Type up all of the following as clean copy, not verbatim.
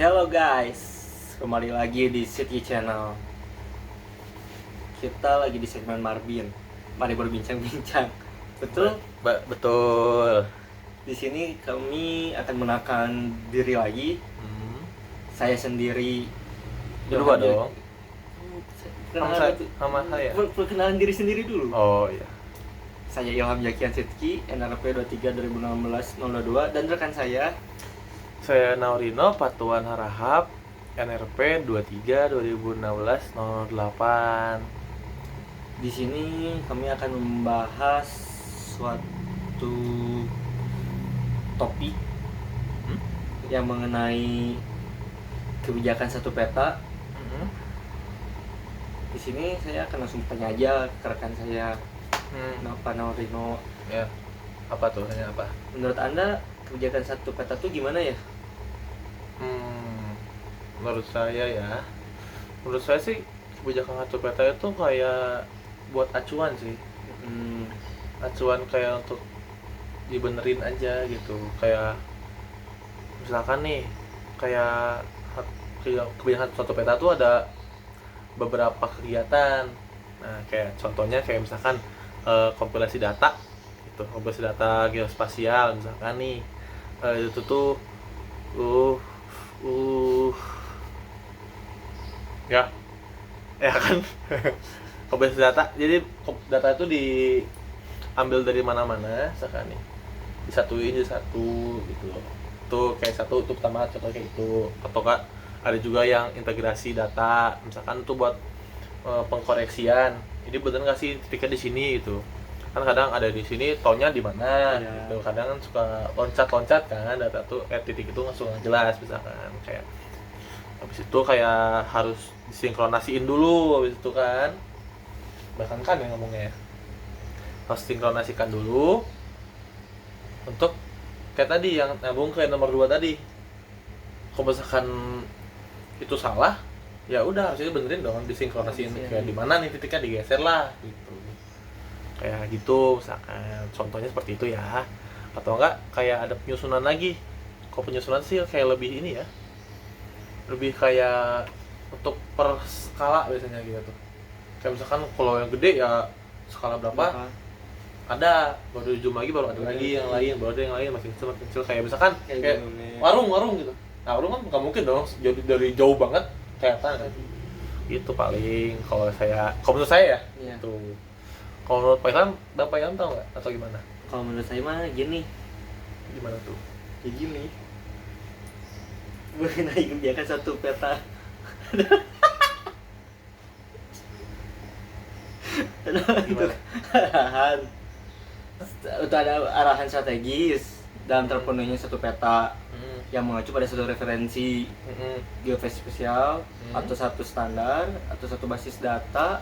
Hello guys, kembali lagi di City Channel. Kita lagi di segmen Marbin. Mari berbincang-bincang. Betul? Betul. Di sini kami akan menekan diri lagi. Saya sendiri. Berdua dong. Sama saya. Perkenalan diri sendiri dulu. Oh iya. Saya Ilham Jakian Sidki, NRP 23 2016 02, dan rekan saya Naurino Patuan Harahap, NRP 23 2016 08. Di sini kami akan membahas suatu topik yang mengenai kebijakan satu peta. Di sini saya akan langsung tanya aja ke rekan saya, Pak Naurino. Ya. Apa tuh? Hanya apa? Menurut Anda kebijakan satu peta itu gimana ya? Menurut saya sih kebijakan satu peta itu kayak buat acuan sih. Acuan kayak untuk dibenerin aja gitu. Kayak misalkan nih, kayak kebijakan satu peta tuh ada beberapa kegiatan. Nah, kayak contohnya kayak misalkan kompilasi data gitu, kompilasi data geospasial misalkan nih, itu tuh ya kan. Kompilasi data, jadi data itu diambil dari mana-mana misalkan nih, disatuin jadi satu gitu loh. Tuh kayak satu itu pertama contoh kayak itu. Atau kak ada juga yang integrasi data, misalkan tuh buat pengkoreksian. Jadi bener nggak sih titiknya di sini gitu. Kan kadang ada di sini taunya di mana gitu. Kadang kan suka loncat-loncat kan data tuh titik itu langsung nggak jelas misalkan. Kayak habis itu kayak harus disinkronasiin dulu habis itu kan. Bahkan kan yang ngomongnya harus sinkronasikan dulu untuk kayak tadi yang nabung ke nomor 2 tadi. Kalau misalkan itu salah, ya udah harusnya benerin dong, disinkronasiin kayak di mana nih titiknya, digeser lah gitu. Kayak gitu misalkan. Contohnya seperti itu ya. Atau enggak kayak ada penyusunan lagi. Kalau penyusunan sih kayak lebih ini ya. Lebih kayak untuk per skala biasanya gitu. Kayak misalkan kalau yang gede ya skala berapa? Ada, baru zoom lagi baru ada lagi yang lain, baru ada yang lain makin kecil kayak misalkan kayak warung gitu. Nah, warung kan nggak mungkin dong dari jauh banget kelihatan kan. Itu paling kalau menurut saya ya. Iya. Tuh. Kalau menurut Pak Ilham, Bapak Ilham tahu nggak atau gimana? Kalau menurut saya mah gini. Gimana tuh? Ya gini. Mengenai kebijakan satu peta. Untuk ada arahan strategis dalam terpenuhinya satu peta yang mengacu pada satu referensi geospasial atau satu standar atau satu basis data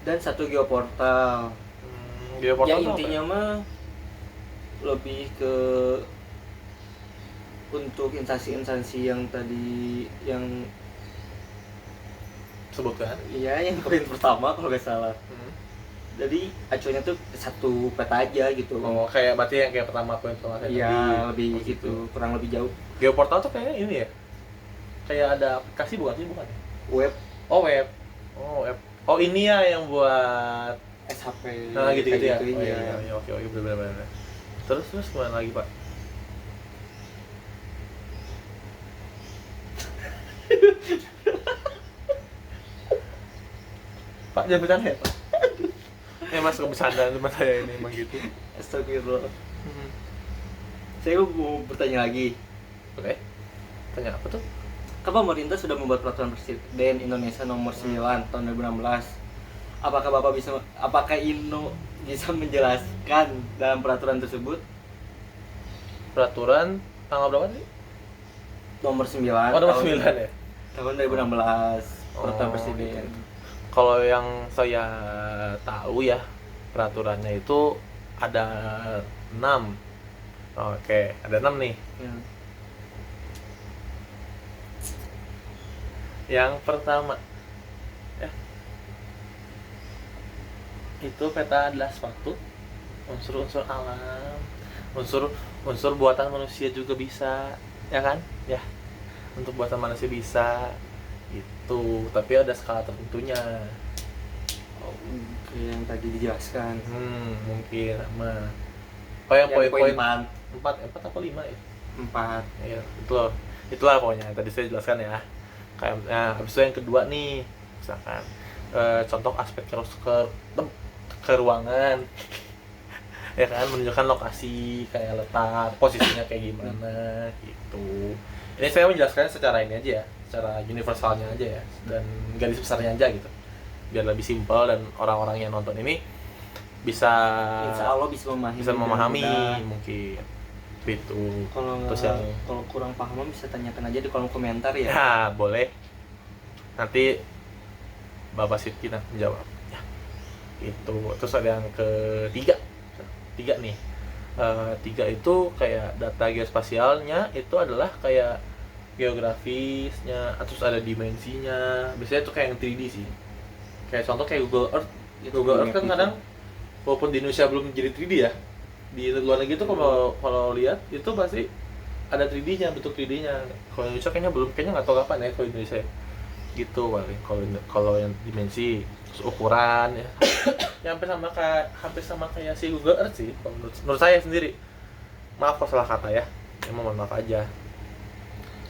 dan satu geoportal. Yang intinya mah lebih ke untuk instansi-instansi yang tadi yang sebutkan. Iya, yang poin pertama kalau nggak salah. Jadi acuannya tuh satu peta aja gitu. Oh, kayak berarti yang kayak pertama poin pertama tadi. Iya, lebih gitu, kurang lebih jauh. Geoportal tuh kayaknya ini ya. Kayak ada aplikasi bukan? Web. Oh, web. Oh, web. Oh, ini ya yang buat SHP. Nah, gitu-gitu ya. Gitu, oh iya, oke, benar. Terus kemana lagi, Pak? Pak, jangan bercanda ya, Pak. Mas kebercandaan teman saya ini emang gitu. Astagfirullah. Saya mau bertanya lagi. Oke. Tanya apa tuh? Kan pemerintah sudah membuat peraturan Presiden Indonesia nomor 9 tahun 2016. Apakah Ino bisa menjelaskan dalam peraturan tersebut? Peraturan tanggal berapa sih? Nomor 9. Nomor 9 ya. Tahun 2016. Peraturan Presiden. Gitu. Kalau yang saya tahu ya, peraturannya itu ada 6. Oke, ada 6 nih. Yang pertama ya, itu peta adalah suatu unsur-unsur alam, unsur buatan manusia juga bisa, ya kan? Ya. untuk buatan manusia bisa itu, tapi ada skala tertentunya. Oke, yang tadi dijelaskan. Mungkin sama yang poin-poin 4 apa 5 ya? 4. Ya, itulah pokoknya yang tadi saya jelaskan ya. Kayak habis itu yang kedua nih, misalkan contoh aspek ke ruangan. Ya kan, menunjukkan lokasi, kayak letak, posisinya kayak gimana gitu. Ini saya menjelaskannya secara ini aja ya, secara universalnya aja ya, dan garis besarnya aja gitu, biar lebih simpel dan orang-orang yang nonton ini bisa Insya Allah bisa memahami mungkin gitu. Kalau kurang paham bisa tanyakan aja di kolom komentar ya. Ya boleh, nanti Bapak Sidki menjawab ya. Itu terus ada yang ketiga nih. Tiga itu kayak data geospasialnya itu adalah kayak geografisnya, terus ada dimensinya. Biasanya itu kayak yang 3D sih. Kayak contoh kayak Google Earth. Google Earth kan kadang walaupun di Indonesia belum jadi 3D ya, di luar negeri itu kalau lihat itu pasti ada 3D-nya, bentuk 3D-nya. Kalau Indonesia kayaknya nggak tahu kapan ya kalau Indonesia. Gitu paling kalau yang dimensi, terus ukuran ya. Ya hampir sama kayak si Google Earth sih menurut saya sendiri. Maaf kalau salah kata ya, emang mohon maaf aja.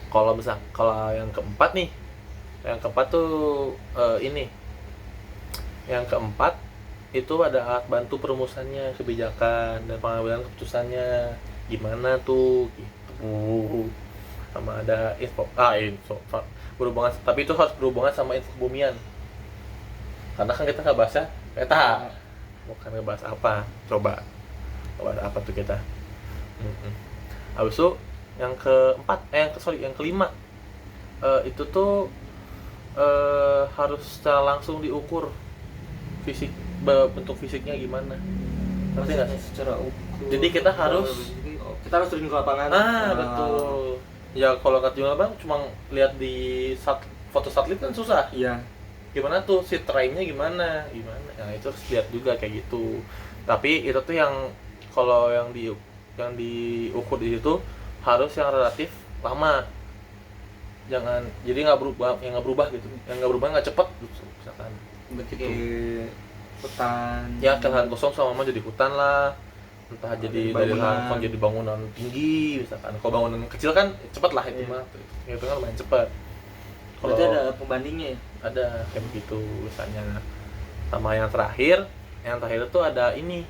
Kalau yang keempat nih, yang keempat tuh ini, yang keempat itu ada alat bantu perumusannya kebijakan dan pengambilan keputusannya gimana tuh gitu. Sama ada info berhubungan, tapi itu harus berhubungan sama info kebumian, karena kan kita nggak bahasnya peta, bukan ngebahas apa. Coba apa tuh kita. Habis itu yang keempat, yang kelima, itu tuh harus secara langsung diukur bentuk fisiknya gimana. Ngerti nggak? Secara ukur. Jadi kita harus turun ke lapangan. Betul. Ya kalau nggak terjun lapangan cuma lihat di foto satelit kan susah. Iya. Gimana tuh si terrainnya gimana? Nah itu harus lihat juga kayak gitu. Tapi itu tuh yang kalau yang diukur di situ harus yang relatif lama. Jangan jadi nggak berubah gitu. Yang nggak berubah nggak cepet gitu, misalkan. Begitu. Hutan. Ya kan lahan kosong sama jadi hutan lah. Entah jadi dari lahan jadi bangunan tinggi misalkan. Kalau bangunan kecil kan cepet lah itu mah. Itu kan lumayan cepet. Kalau ada pembandingnya ya? Ada kayak begitu misalnya. Sama yang terakhir itu ada ini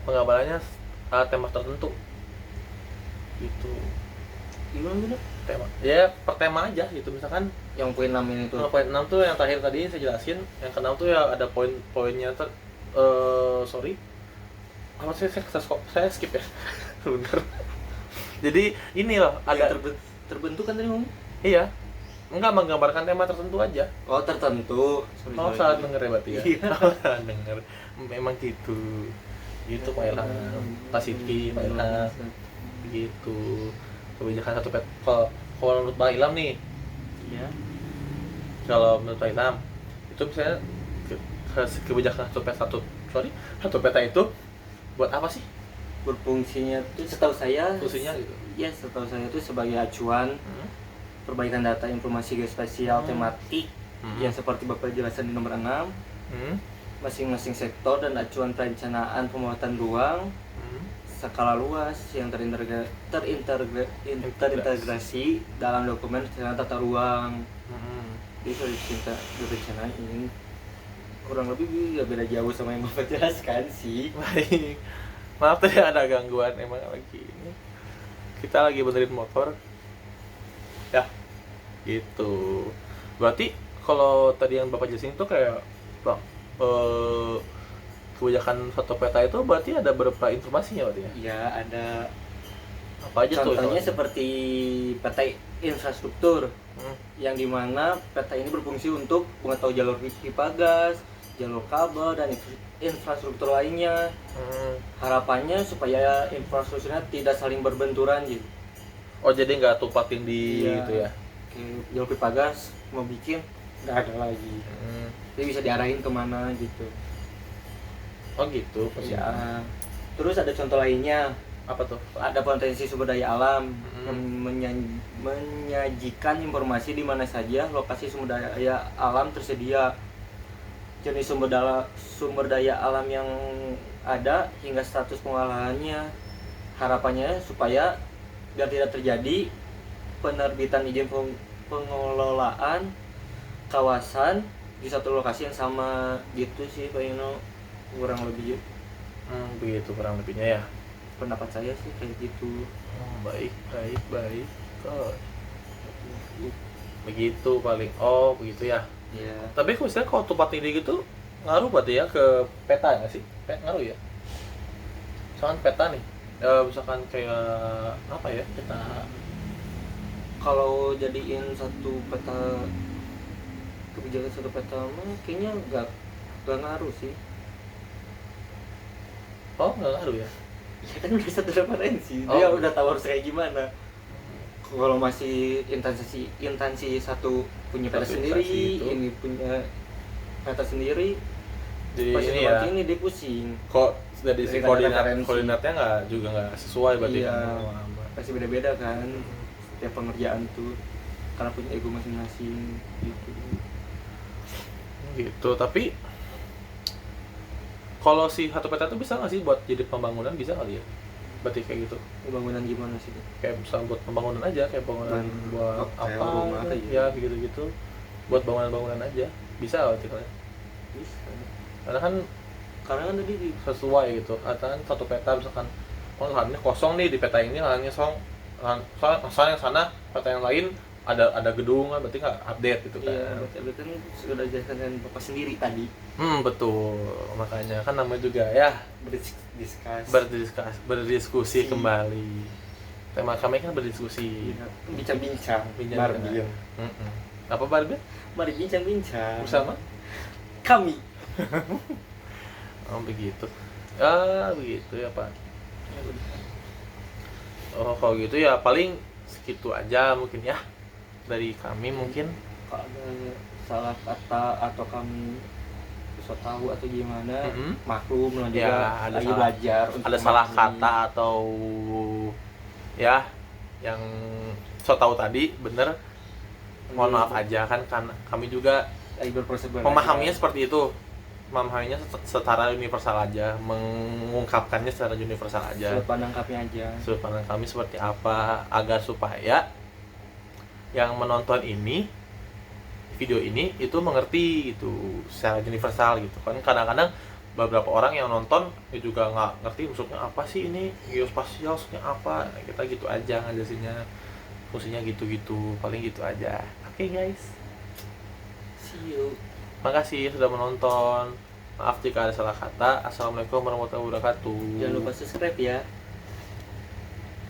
penggambarannya tema tertentu gitu. Gimana? Tema ya per tema aja gitu, misalkan yang poin 6 ini tuh. Poin 6 tuh yang terakhir tadi saya jelasin. Yang ke-6 tuh ya ada poin-poinnya apa saya skip ya. Bener. Jadi ini loh ada terbentuk kan tadi ngomong? Iya. Enggak menggambarkan tema tertentu aja. Oh, tertentu. Salah denger ya berarti ya. Salah denger. Memang gitu. Gitu Pak Ilham. Pak Sidki, Pak Ilham. Gitu. Kebijakan satu peta. Kalau menurut Pak Ilham nih. Iya. Kalau menurut Pak Ilham itu misalnya kebijakan satu peta itu buat apa sih? Berfungsinya tuh setahu saya fungsinya gitu. Ya, setahu saya itu sebagai acuan perbaikan data informasi geospasial tematik yang seperti Bapak jelaskan di nomor 6. Masing-masing sektor dan acuan perencanaan pembuatan ruang skala luas yang terintegrasi dalam dokumen rencana tata ruang. Jadi kalau berencana ini kurang lebih beda jauh sama yang Bapak jelaskan sih. Baik. Maaf tadi ada gangguan, emang lagi ini kita lagi benerin motor ya gitu. Berarti kalau tadi yang Bapak jelasin itu kayak Bang, kebijakan satu peta itu berarti ada beberapa informasinya berarti ya? Iya, ada. Apa aja tuh? Contohnya seperti peta infrastruktur, yang dimana peta ini berfungsi untuk mengetahui jalur pipa gas, jalur kabel, dan infrastruktur lainnya. Harapannya supaya infrastrukturnya tidak saling berbenturan gitu. Oh, jadi nggak tumpang tindih gitu ya? Jalur pipa gas mau bikin nggak ada lagi. Jadi bisa diarahin kemana gitu. Oh gitu. Ya. Terus ada contoh lainnya, Apa tuh? Ada potensi sumber daya alam yang menyajikan informasi di mana saja lokasi sumber daya alam tersedia, jenis sumber daya alam yang ada hingga status pengolahannya. Harapannya supaya biar tidak terjadi penerbitan izin pengelolaan kawasan di satu lokasi yang sama gitu sih Pak Ino, kurang lebih. Begitu kurang lebihnya ya. Pendapat saya sih kayak gitu. Baik. Oh, begitu paling. Oh begitu ya. Iya. Tapi misalnya kalau tempat ini gitu ngaruh berarti ya ke peta nggak sih? Ngaruh ya. Misalkan peta nih, misalkan kayak apa ya, peta. Kalau jadiin satu peta, kebijakan satu peta mah kayaknya nggak ngaruh sih. Oh nggak ngaruh ya? Ya kan udah satu referensi, dia udah tahu harus kayak gimana. Kalau masih instansi satu punya peta sendiri, ini punya peta sendiri, jadi pas ini ya, ini dia pusing. Kok dari si koordinatnya nggak sesuai berarti iya, kan? pasti beda-beda kan setiap pengerjaan tuh, karena punya ego masing-masing gitu. Gitu. Tapi kalau si satu peta itu bisa nggak sih buat jadi pembangunan, bisa kali ya? Berarti kayak gitu. Pembangunan gimana sih? Kayak misalnya buat pembangunan aja, kayak bangunan buat kayak apa? rumah Ya gitu-gitu. Buat bangunan-bangunan aja. Bisa berarti kan? Bisa. Karena kan Tadi sesuai gitu. Kan satu peta misalkan lahannya kosong nih di peta ini, lahannya soalnya yang sana peta yang lain ada gedung kan, berarti nggak update gitu kan. Iya, berarti kan sudah dijelaskan Bapak sendiri tadi. Betul. Makanya kan namanya juga ya berdiskusi kembali. Tema kami kan berdiskusi. Bincang-bincang. Barbie. Apa Barbie? Mari bincang-bincang Bersama kami. Oh begitu. Begitu ya Pak. Oh kalau gitu ya paling segitu aja mungkin ya dari kami mungkin. Kalau ada salah kata atau kami bisa tahu atau gimana, maklum lah juga, ya, lagi belajar. Ada salah kata atau ya yang so tahu tadi bener, mohon maaf aja kan kami juga lagi berproses memahaminya seperti itu, memahaminya secara universal aja, mengungkapkannya secara universal aja. Sudut pandang kami aja. Sudut pandang kami seperti apa agar supaya yang menonton video ini itu mengerti itu secara universal gitu kan. Kadang-kadang beberapa orang yang nonton itu juga nggak ngerti maksudnya apa sih ini geospasial, maksudnya apa. Kita gitu aja ngajelasinnya, fungsinya gitu-gitu, paling gitu aja. Oke guys, see you. makasih sudah menonton. Maaf jika ada salah kata. Assalamualaikum warahmatullahi wabarakatuh. Jangan lupa subscribe ya.